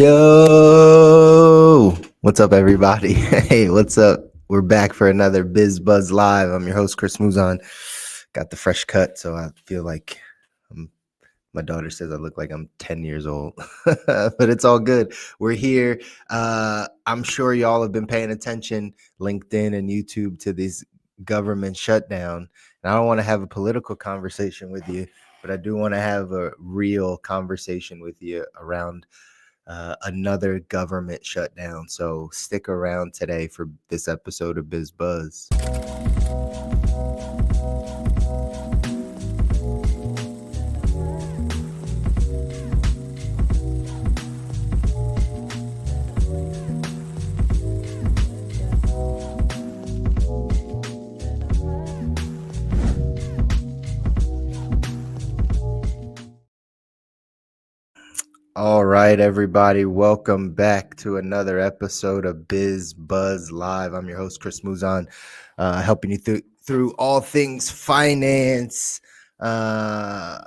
Yo, what's up, everybody? Hey, what's up? We're back for another BizBuzz Live. I'm your host, Chris Muzan. Got the fresh cut, so I feel like my daughter says I look like I'm 10 years old, but it's all good. We're here. I'm sure y'all have been paying attention, LinkedIn and YouTube, to this government shutdown. And I don't want to have a political conversation with you, but I do want to have a real conversation with you around another government shutdown. So stick around today for this episode of BizBuzz. All right, everybody, welcome back to another episode of BizBuzz Live. I'm your host, Chris Muzan, helping you through all things finance. Yeah.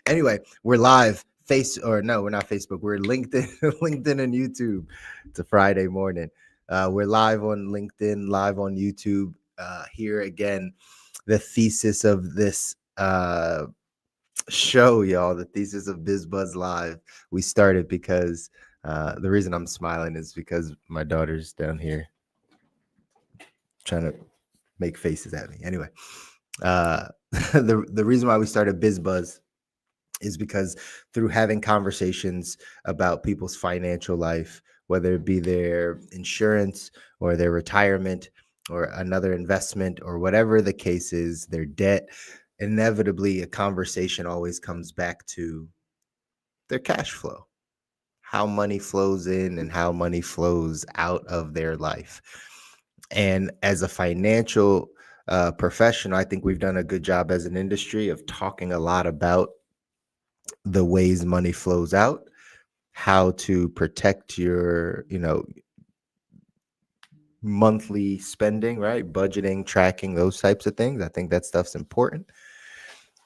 Anyway, we're live. We're not Facebook. We're LinkedIn, LinkedIn and YouTube. It's a Friday morning. We're live on LinkedIn, live on YouTube. Here again, the thesis of this show, y'all, the thesis of BizBuzz Live. We started because the reason I'm smiling is because my daughter's down here trying to make faces at me. Anyway, the reason why we started BizBuzz is because through having conversations about people's financial life, whether it be their insurance or their retirement or another investment or whatever the case is, their debt, inevitably a conversation always comes back to their cash flow, how money flows in and how money flows out of their life. And as a financial professional, I think we've done a good job as an industry of talking a lot about the ways money flows out, how to protect your, monthly spending, right? Budgeting, tracking, those types of things. I think that stuff's important.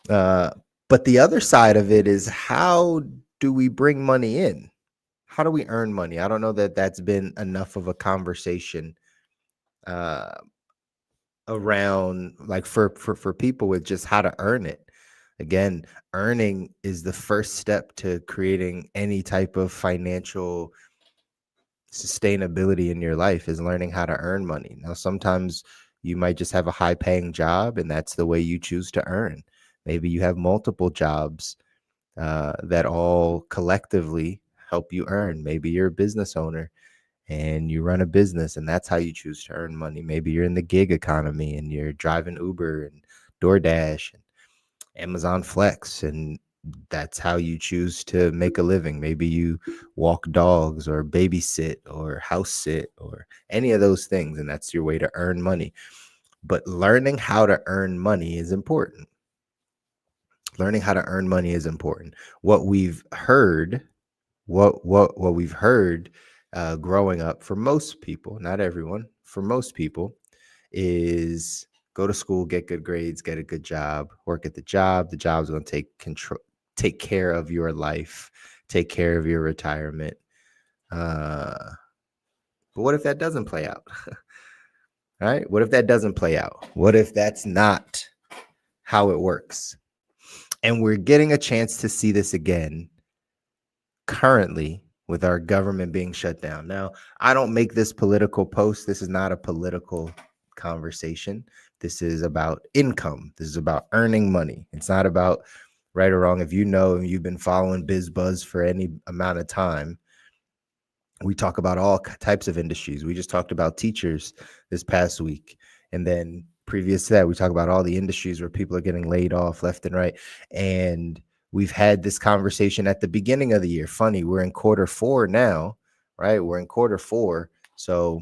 But the other side of it is, how do we bring money in? How do we earn money? I don't know that that's been enough of a conversation around, like, for people, with just how to earn it. Again, earning is the first step to creating any type of financial sustainability in your life, is learning how to earn money. Now, sometimes you might just have a high paying job and that's the way you choose to earn. Maybe you have multiple jobs that all collectively help you earn. Maybe you're a business owner and you run a business and that's how you choose to earn money. Maybe you're in the gig economy and you're driving Uber and DoorDash and Amazon Flex, and that's how you choose to make a living. Maybe you walk dogs or babysit or house sit or any of those things, and that's your way to earn money. But learning how to earn money is important. Learning how to earn money is important. What we've heard, what we've heard growing up, for most people, not everyone, for most people, is go to school, get good grades, get a good job, work at the job. The job's going to take care of your life, take care of your retirement. But what if that doesn't play out? Right? What if that doesn't play out? What if that's not how it works? And we're getting a chance to see this again currently with our government being shut down. Now, I don't make this political post. This is not a political conversation. This is about income. This is about earning money. It's not about right or wrong. If you know, and you've been following BizBuzz for any amount of time, we talk about all types of industries. We just talked about teachers this past week. And then previous to that, we talk about all the industries where people are getting laid off left and right. And we've had this conversation at the beginning of the year. Funny, we're in Q4 now, right? We're in Q4. So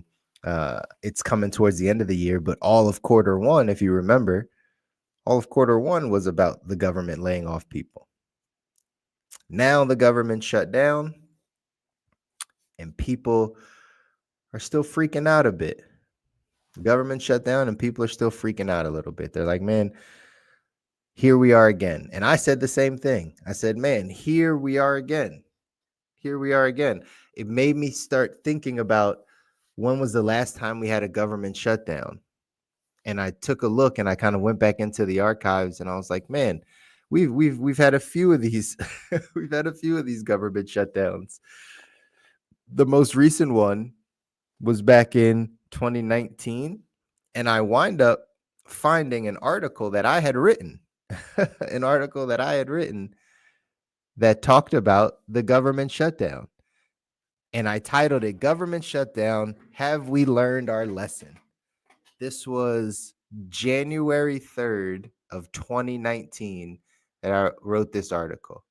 it's coming towards the end of the year, but all of Q1, if you remember, all of Q1 was about the government laying off people. Now the government shut down and people are still freaking out a bit. The government shut down and people are still freaking out a little bit. They're like, man, here we are again. And I said the same thing. I said, man, here we are again. here we are again. It made me start thinking about when was the last time we had a government shutdown. And I took a look and I kind of went back into the archives and I was like, man, we've had a few of these. We've had a few of these government shutdowns. The most recent one was back in 2019, and I wind up finding an article that I had written, an article that I had written that talked about the government shutdown. And I titled it Government Shutdown, Have We Learned Our Lesson? This was January 3rd of 2019 that I wrote this article.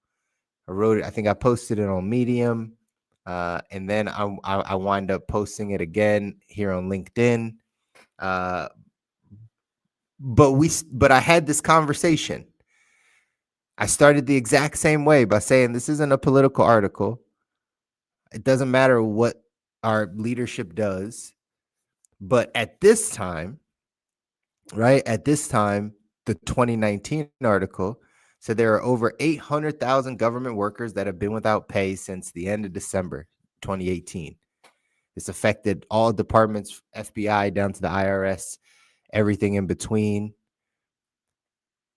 I wrote it, I think I posted it on Medium. And then I wind up posting it again here on LinkedIn. But I had this conversation. I started the exact same way by saying this isn't a political article. It doesn't matter what our leadership does. But at this time, right, the 2019 article said there are over 800,000 government workers that have been without pay since the end of December 2018. This affected all departments, FBI down to the IRS, everything in between.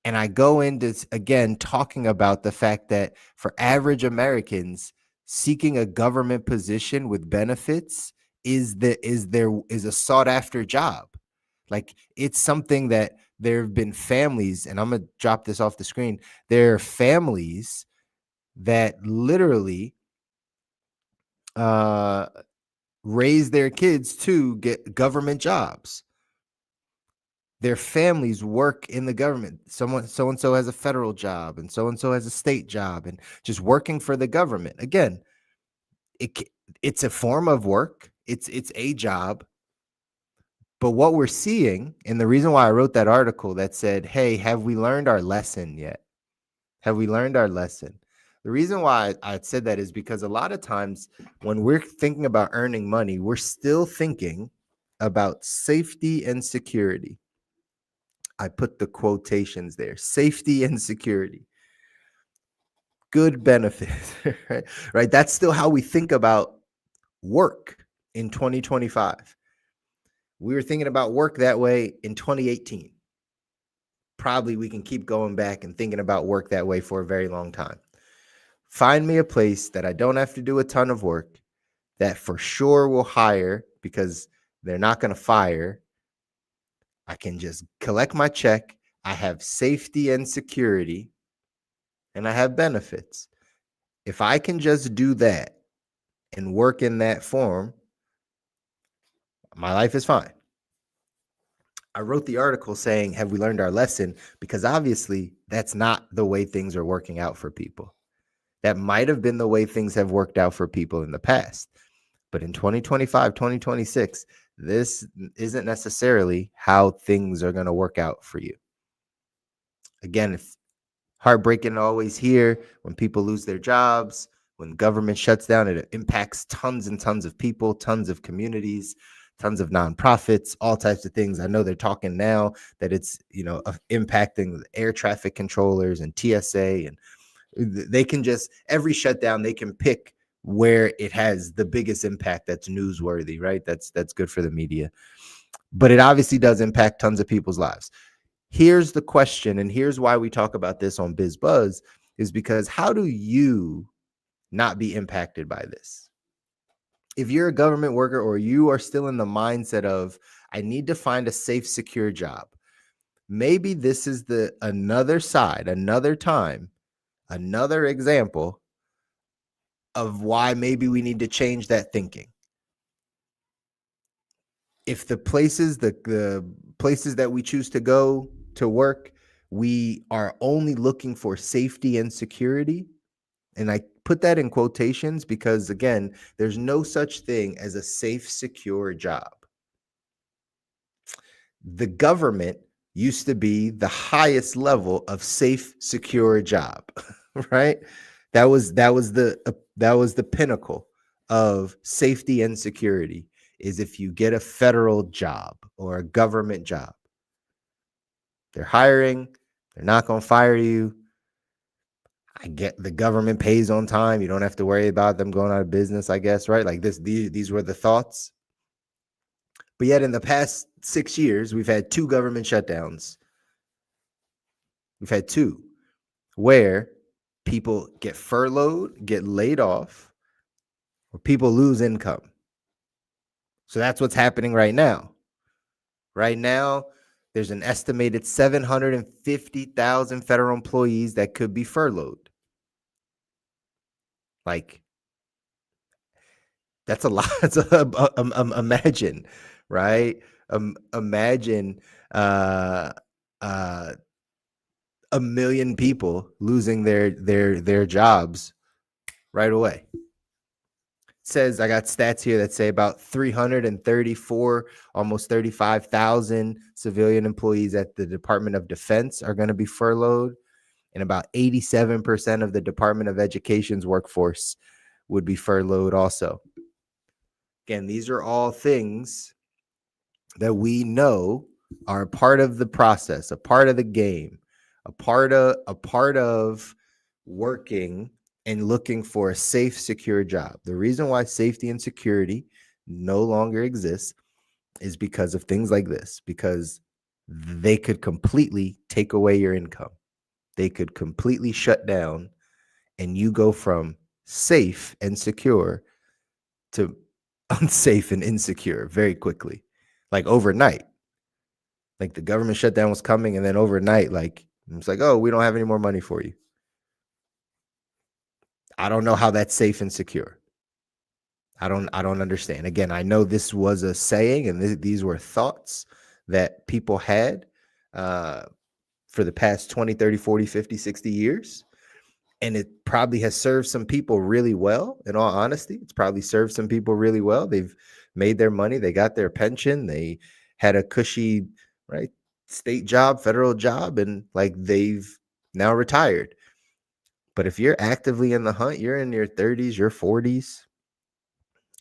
And I go into, again, talking about the fact that for average Americans, seeking a government position with benefits is a sought after job. Like, it's something that there have been families, and I'm going to drop this off the screen. There are families that literally raise their kids to get government jobs. Their families work in the government. So-and-so has a federal job, and so-and-so has a state job, and just working for the government. Again, it's a form of work. It's a job. But what we're seeing, and the reason why I wrote that article that said, hey, have we learned our lesson yet? Have we learned our lesson? The reason why I said that is because a lot of times when we're thinking about earning money, we're still thinking about safety and security. I put the quotations there, safety and security, good benefits, right? That's still how we think about work in 2025. We were thinking about work that way in 2018. Probably we can keep going back and thinking about work that way for a very long time. Find me a place that I don't have to do a ton of work, that for sure will hire because they're not going to fire. I can just collect my check. I have safety and security, and I have benefits. If I can just do that and work in that form, my life is fine. I wrote the article saying, have we learned our lesson? Because obviously that's not the way things are working out for people. That might have been the way things have worked out for people in the past. But in 2025, 2026, this isn't necessarily how things are going to work out for you. Again, it's heartbreaking to always hear when people lose their jobs, when government shuts down, it impacts tons and tons of people, tons of communities, tons of nonprofits, all types of things. I know they're talking now that it's, impacting the air traffic controllers and TSA, and they can just, every shutdown, they can pick where it has the biggest impact that's newsworthy, right? That's good for the media. But it obviously does impact tons of people's lives. Here's the question, and here's why we talk about this on BizBuzz, is because how do you not be impacted by this? If you're a government worker or you are still in the mindset of, I need to find a safe, secure job, maybe this is another side, another time, another example of why maybe we need to change that thinking. If the places that we choose to go to work, we are only looking for safety and security, and I put that in quotations because, again, there's no such thing as a safe, secure job. The government used to be the highest level of safe, secure job, right? That was the pinnacle of safety and security, is if you get a federal job or a government job. They're hiring, they're not going to fire you. I get the government pays on time. You don't have to worry about them going out of business, I guess, right? Like these were the thoughts. But yet in the past 6 years, we've had two government shutdowns. We've had two where people get furloughed, get laid off, or people lose income. So that's what's happening right now. Right now, there's an estimated 750,000 federal employees that could be furloughed. Like, that's a lot. Imagine, right? Imagine uh, uh, a million people losing their jobs right away. Says I got stats here that say about 334, almost 35,000 civilian employees at the Department of Defense are going to be furloughed, and about 87% of the Department of Education's workforce would be furloughed also. Again, these are all things that we know are a part of the process, a part of the game, a part of working and looking for a safe, secure job. The reason why safety and security no longer exists is because of things like this, because they could completely take away your income. They could completely shut down, and you go from safe and secure to unsafe and insecure very quickly, like overnight. Like the government shutdown was coming, and then overnight, like it's like, oh, we don't have any more money for you. I don't know how that's safe and secure. I don't understand. Again, I know this was a saying, and these were thoughts that people had for the past 20, 30, 40, 50, 60 years. And it probably has served some people really well. In all honesty, it's probably served some people really well. They've made their money. They got their pension. They had a cushy, right, state job, federal job, and like they've now retired. But if you're actively in the hunt, you're in your 30s, your 40s,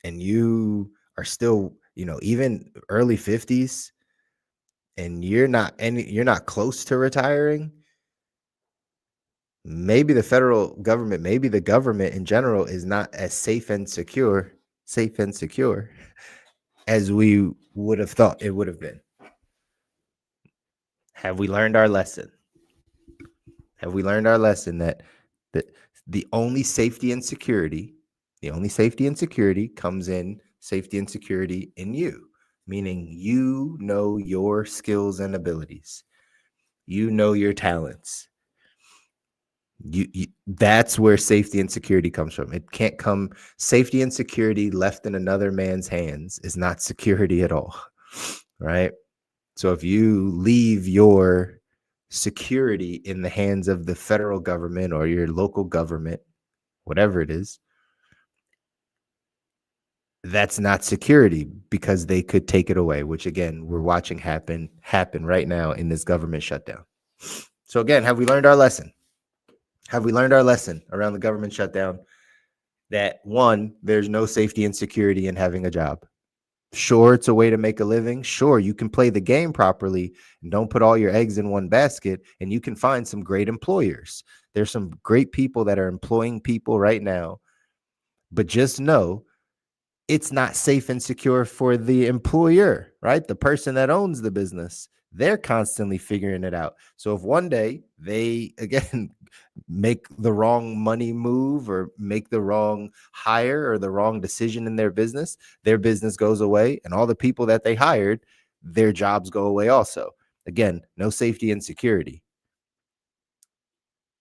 and you are still, even early 50s, and you're not close to retiring, maybe the federal government, maybe the government in general is not as safe and secure as we would have thought it would have been. Have we learned our lesson? Have we learned our lesson that the only safety and security comes in safety and security in you, meaning you know your skills and abilities. You know your talents. That's where safety and security comes from. It can't come. Safety and security left in another man's hands is not security at all, right? So if you leave your security in the hands of the federal government or your local government, whatever it is, that's not security, because they could take it away, which again, we're watching happen right now in this government shutdown. So again, have we learned our lesson? Have we learned our lesson around the government shutdown? That one, there's no safety and security in having a job. Sure, it's a way to make a living. Sure, you can play the game properly and don't put all your eggs in one basket, and you can find some great employers. There's some great people that are employing people right now, but just know it's not safe and secure for the employer, right? The person that owns the business, they're constantly figuring it out. So if one day they, again, make the wrong money move or make the wrong hire or the wrong decision in their business goes away, and all the people that they hired, their jobs go away also. Again, no safety and security.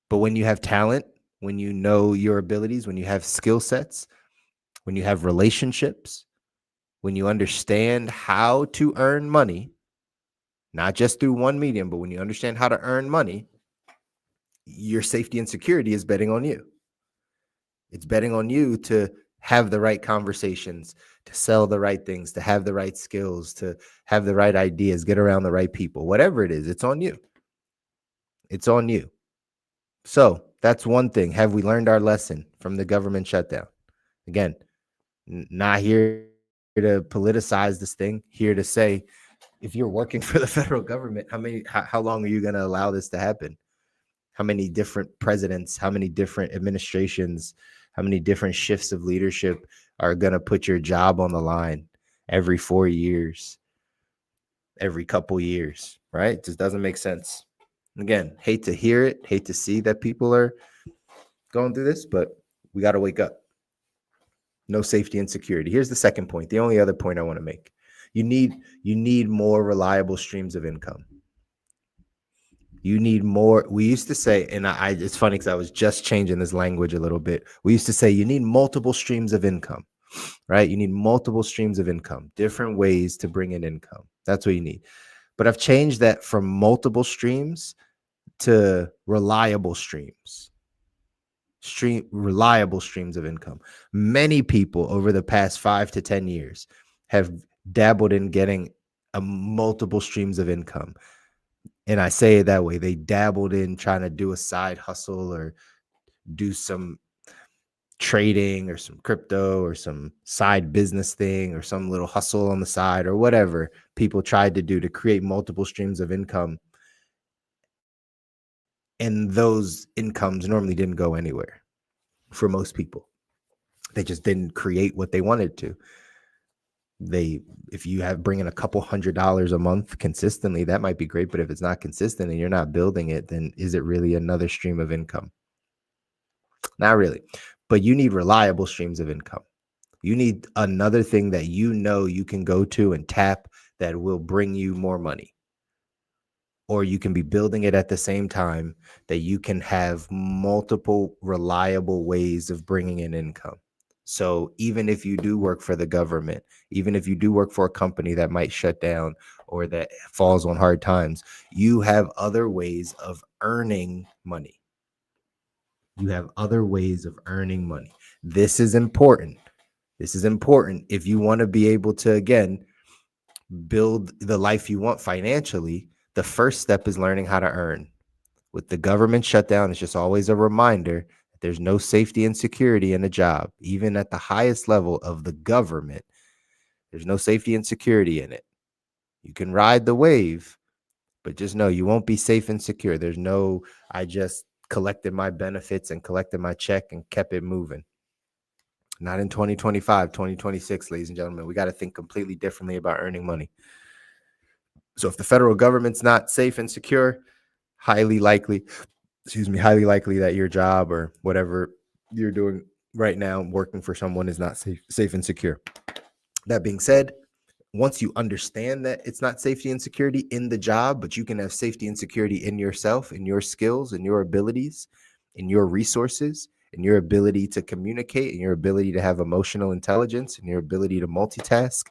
But when you have talent, when you know your abilities, when you have skill sets, when you have relationships, when you understand how to earn money, not just through one medium, but when you understand how to earn money, your safety and security is betting on you. It's betting on you to have the right conversations, to sell the right things, to have the right skills, to have the right ideas, get around the right people. Whatever it is, it's on you. It's on you. So that's one thing. Have we learned our lesson from the government shutdown? Again, not here to politicize this thing, here to say, if you're working for the federal government, how long are you going to allow this to happen? How many different presidents, how many different administrations, how many different shifts of leadership are going to put your job on the line every 4 years, every couple years, right? It just doesn't make sense. Again, hate to hear it, hate to see that people are going through this, but we got to wake up. No safety and security. Here's the second point. The only other point I want to make. You need more reliable streams of income. You need more. We used to say, and it's funny because I was just changing this language a little bit. We used to say you need multiple streams of income, right? You need multiple streams of income, different ways to bring in income. That's what you need. But I've changed that from multiple streams to reliable streams. Reliable streams of income. Many people over the past 5 to 10 years have dabbled in getting multiple streams of income. And I say it that way. They dabbled in trying to do a side hustle or do some trading or some crypto or some side business thing or some little hustle on the side or whatever people tried to do to create multiple streams of income. And those incomes normally didn't go anywhere for most people. They just didn't create what they wanted to. If you have bringing a couple $100 a month consistently, that might be great. But if it's not consistent and you're not building it, then is it really another stream of income? Not really. But you need reliable streams of income. You need another thing that you can go to and tap that will bring you more money. Or you can be building it at the same time that you can have multiple reliable ways of bringing in income. So even if you do work for the government, even if you do work for a company that might shut down or that falls on hard times, you have other ways of earning money. You have other ways of earning money. This is important. This is important if you want to be able to, again, build the life you want financially. The first step is learning how to earn. With the government shutdown, it's just always a reminder that there's no safety and security in a job. Even at the highest level of the government, there's no safety and security in it. You can ride the wave, but just know you won't be safe and secure. There's no, I just collected my benefits and collected my check and kept it moving. Not in 2025, 2026, ladies and gentlemen. We got to think completely differently about earning money. So if the federal government's not safe and secure, highly likely that your job or whatever you're doing right now, working for someone, is not safe and secure. That being said, once you understand that it's not safety and security in the job, but you can have safety and security in yourself, in your skills, in your abilities, in your resources, in your ability to communicate, in your ability to have emotional intelligence, in your ability to multitask,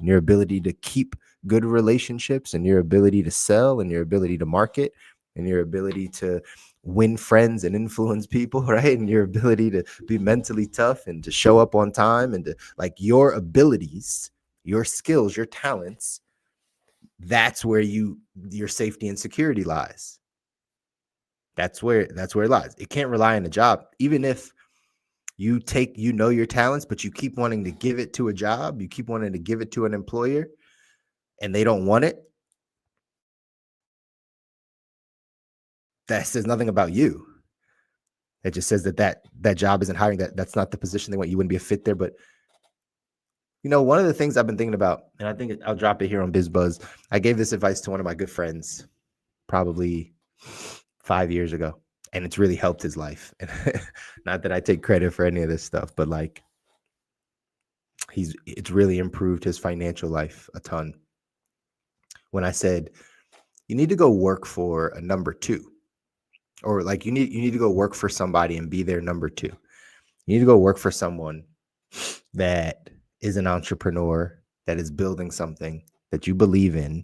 in your ability to keep good relationships, and your ability to sell, and your ability to market, and your ability to win friends and influence people, right? And your ability to be mentally tough and to show up on time, and to, like, your abilities, your skills, your talents, that's where your safety and security lies. That's where it lies. It can't rely on a job. Even if you know your talents, but you keep wanting to give it to a job, you keep wanting to give it to an employer, and they don't want it, that says nothing about you. It just says that job isn't hiring, that's not the position they want. You wouldn't be a fit there. But one of the things I've been thinking about, and I think I'll drop it here on BizBuzz. I gave this advice to one of my good friends probably 5 years ago, and it's really helped his life. Not that I take credit for any of this stuff, but like, it's really improved his financial life a ton. When I said, you need to go work for a number two, or like you need to go work for somebody and be their number two. You need to go work for someone that is an entrepreneur, that is building something that you believe in,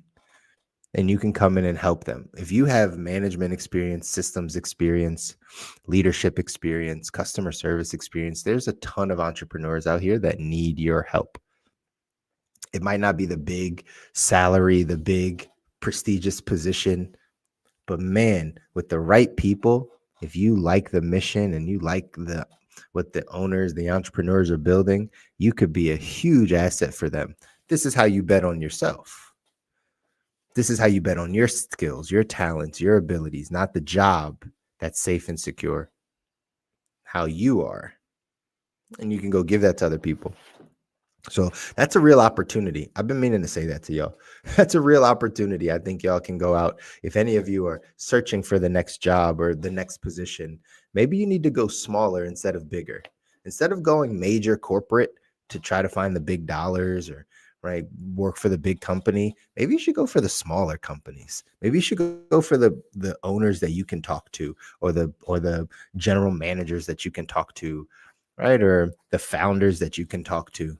and you can come in and help them. If you have management experience, systems experience, leadership experience, customer service experience, there's a ton of entrepreneurs out here that need your help. It might not be the big salary, the big prestigious position, but man, with the right people, if you like the mission and you like what the owners, the entrepreneurs are building, you could be a huge asset for them. This is how you bet on yourself. This is how you bet on your skills, your talents, your abilities, not the job that's safe and secure, how you are, and you can go give that to other people. So that's a real opportunity. I've been meaning to say that to y'all. That's a real opportunity. I think y'all can go out. If any of you are searching for the next job or the next position, maybe you need to go smaller instead of bigger. Instead of going major corporate to try to find the big dollars or work for the big company, maybe you should go for the smaller companies. Maybe you should go for the owners that you can talk to, or the general managers that you can talk to, right? Or the founders that you can talk to,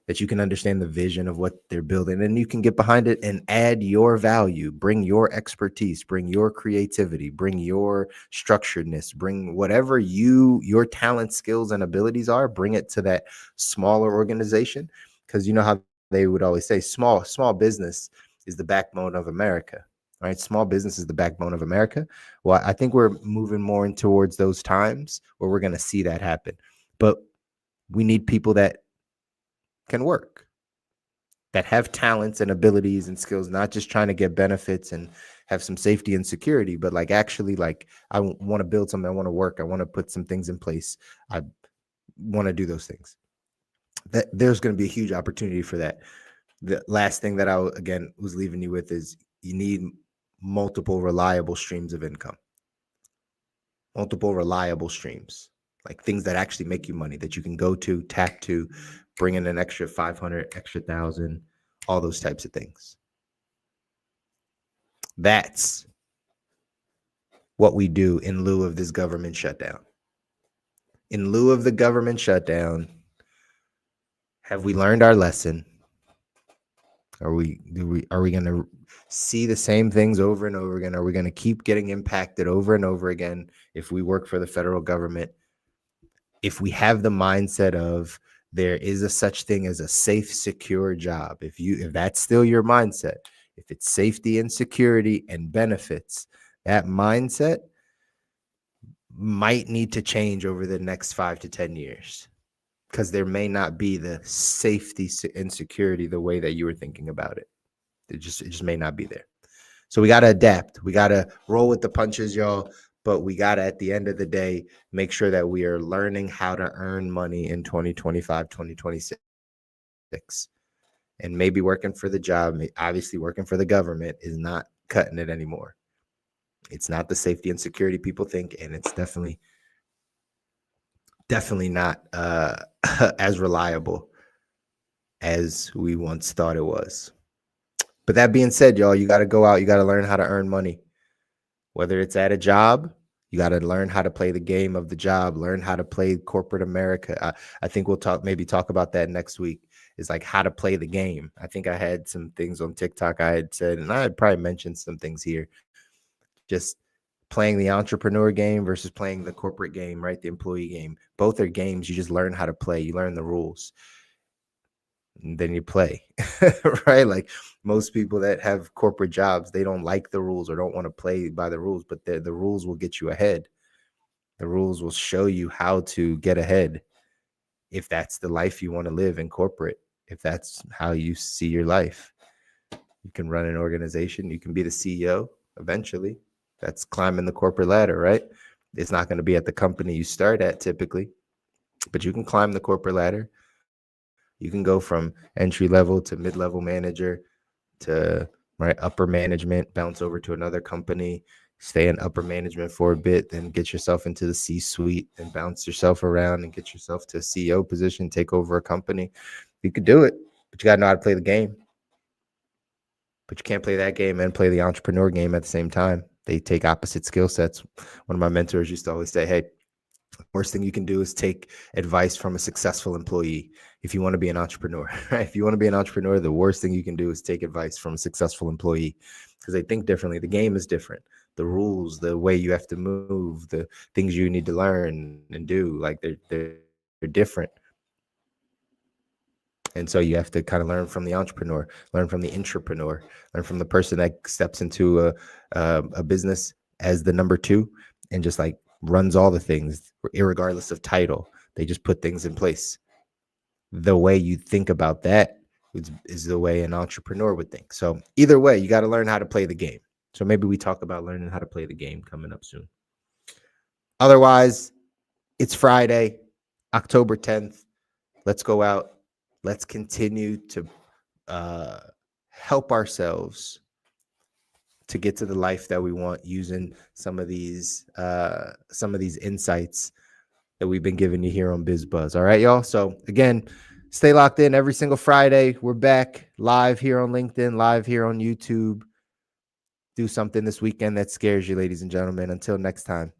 that you can understand the vision of what they're building, and you can get behind it and add your value, bring your expertise, bring your creativity, bring your structuredness, bring whatever your talent, skills, and abilities are, bring it to that smaller organization. Because you know how they would always say small business is the backbone of America, right? Small business is the backbone of America. Well, I think we're moving more in towards those times where we're going to see that happen. But we need people that can work, that have talents and abilities and skills, not just trying to get benefits and have some safety and security, but actually I want to build something. I want to work. I want to put some things in place. I want to do those things. That there's going to be a huge opportunity for that. The last thing that I was leaving you with is you need multiple reliable streams of income. Multiple reliable streams, like things that actually make you money, that you can go to, tap to, bring in an extra 500, extra 1,000, all those types of things. That's what we do in lieu of this government shutdown. In lieu of the government shutdown, have we learned our lesson? Are we going to see the same things over and over again? Are we going to keep getting impacted over and over again if we work for the federal government? If we have the mindset of there is a such thing as a safe, secure job, if that's still your mindset, if it's safety and security and benefits, that mindset might need to change over the next 5 to 10 years, because there may not be the safety and security the way that you were thinking about it. It just may not be there. So we got to adapt. We got to roll with the punches, y'all. But we got to, at the end of the day, make sure that we are learning how to earn money in 2025, 2026. And maybe working for the job, obviously working for the government, is not cutting it anymore. It's not the safety and security people think, and it's definitely not as reliable as we once thought it was. But that being said, y'all, you got to go out. You got to learn how to earn money. Whether it's at a job, you got to learn how to play the game of the job, learn how to play corporate America. I think we'll talk about that next week, is how to play the game. I think I had some things on TikTok I had said, and I had probably mentioned some things here. Just playing the entrepreneur game versus playing the corporate game, right? The employee game. Both are games. You just learn how to play. You learn the rules. And then you play, right? Most people that have corporate jobs, they don't like the rules or don't want to play by the rules, but the rules will get you ahead. The rules will show you how to get ahead if that's the life you want to live in corporate, if that's how you see your life. You can run an organization. You can be the CEO eventually. That's climbing the corporate ladder, right? It's not going to be at the company you start at typically, but you can climb the corporate ladder. You can go from entry level to mid-level manager to upper management, bounce over to another company, stay in upper management for a bit, then get yourself into the C-suite and bounce yourself around and get yourself to a CEO position, take over a company. You could do it, but you got to know how to play the game. But you can't play that game and play the entrepreneur game at the same time. They take opposite skill sets. One of my mentors used to always say, hey, the worst thing you can do is take advice from a successful employee if you want to be an entrepreneur, right? If you want to be an entrepreneur, the worst thing you can do is take advice from a successful employee, because they think differently. The game is different. The rules, the way you have to move, the things you need to learn and do, they're different. And so you have to kind of learn from the entrepreneur, learn from the intrapreneur, learn from the person that steps into a business as the number two and just runs all the things, irregardless of title. They just put things in place. The way you think about that is the way an entrepreneur would think. So either way, you got to learn how to play the game. So maybe we talk about learning how to play the game coming up soon. Otherwise, it's Friday, October 10th. Let's go out. Let's continue to help ourselves to get to the life that we want using some of these insights that we've been giving you here on BizBuzz. All right, y'all. So again, stay locked in every single Friday. We're back live here on LinkedIn, live here on YouTube. Do something this weekend that scares you, ladies and gentlemen. Until next time.